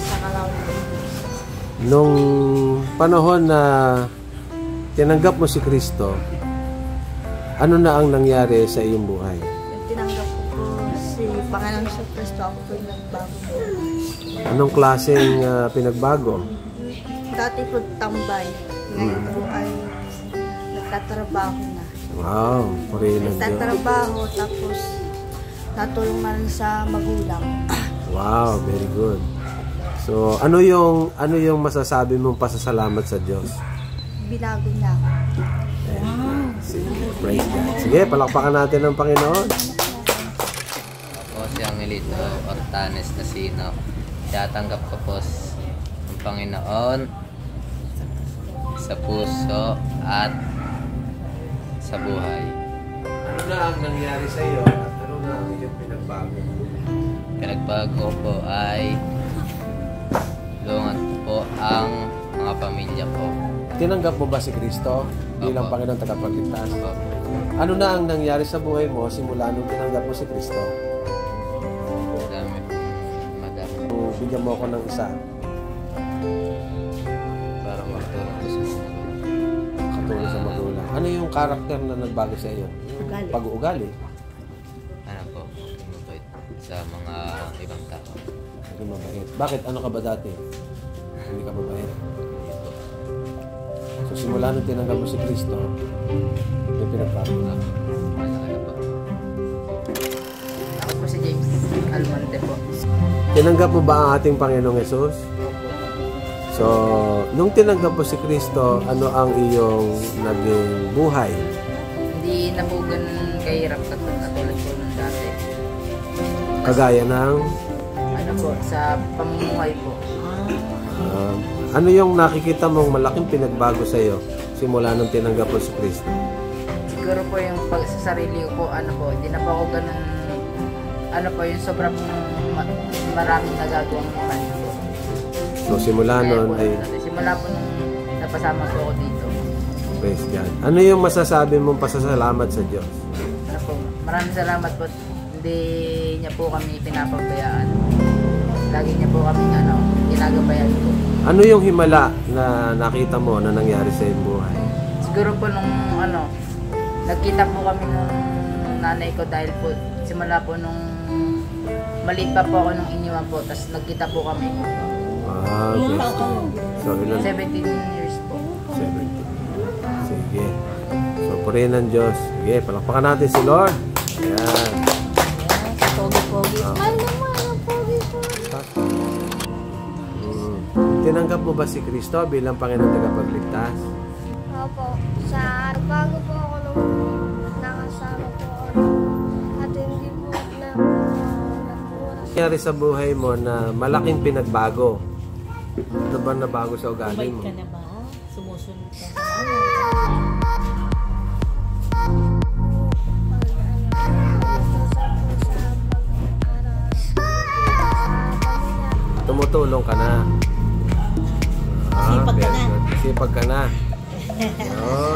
sa kalawin ko. Nung panahon na tinanggap mo si Kristo, ano na ang nangyari sa iyong buhay? Yung tinanggap ko po si Panginoon sa Kristo, ako po yung nagbago po. Anong klaseng pinagbago? Dati po tambay. Ngayon po ay nagtatrabaho na. Wow, purihin ng Diyos. Nagtatrabaho tapos natulong na rin sa magulang. Wow, very good. So, ano yung masasabi mong pasasalamat sa Diyos? Binago niya ako. Sige, praise God. Sige, palakpakan natin ang Panginoon. Ako si Angelito Ortanes Nasino. Tatanggap ko po ang Panginoon sa puso at sa buhay. Ano na ang nangyari sa iyo at ano na ang iyong pinagbago? Pinagbago po ay lungat po ang mga pamilya ko. Tinanggap mo ba si Kristo bilang Opo. Panginoon tagapagligtas? Opo. Ano na ang nangyari sa buhay mo simula nung tinanggap mo si Kristo? Madami. Bigyan mo ako ng isa. Para magtulong ko sa mga Katulong sa magulang. Ano yung karakter na nagbago sa iyo? Ugali. Pag-uugali. ano po, mabait sa mga ibang tao. Hindi mabait. Bakit? Ano ka ba dati? Hindi ka mabait. So simula nung tinanggap mo si Kristo, yung pinagbago na. Malaki po. Ako po si James Almonte po. Tinanggap mo ba ang ating Panginoong Yesus? So, nung tinanggap mo si Kristo, ano ang iyong naging buhay? Hindi na po ganun kahirap katulad po nung dati. Kagaya ng Ano po, sa pamumuhay po. ano yung nakikita mong malaking pinagbago sa iyo simula nung tinanggap mo si Kristo? Siguro po yung pag sa sarili ko po, ano po, hindi na po ako ganun, ano po, yung sobrang maraming nagagawang mali po. So, simula Kaya nun po, ay simula po nung napasama po ako dito. praise God. Ano yung masasabi mong pasasalamat sa Diyos? Ano po, maraming salamat po. Hindi niya po kami pinapabayaan. Lagi niya po kami, ginagabayan po. Ano yung himala na nakita mo na nangyari sa iyong buhay? Siguro po nung nagkita po kami nung nanay ko dahil po simula po nung maliit pa po ako nung iniwan po, tapos nagkita po kami. Ah, praise God. So, ilan? 17 years po. 70. Sige. So, purihin ng Diyos. Sige, palakpakan natin si Lord. Ayan. Pogi-pogi. Ay naman, ang pogi-pogi. Tinanggap mo ba si Kristo bilang Panginoon tagapagligtas? Opo. Sa bago po ako nung nakasama po ako. At hindi po na nagmura. Nangyari sa buhay mo na malaking pinagbago. Ano ba nabago sa ugali mo? Ka na ba? Sumusunod ka na. Tumutulong ka na. Sipag ka na. Sipag ka na. Oh,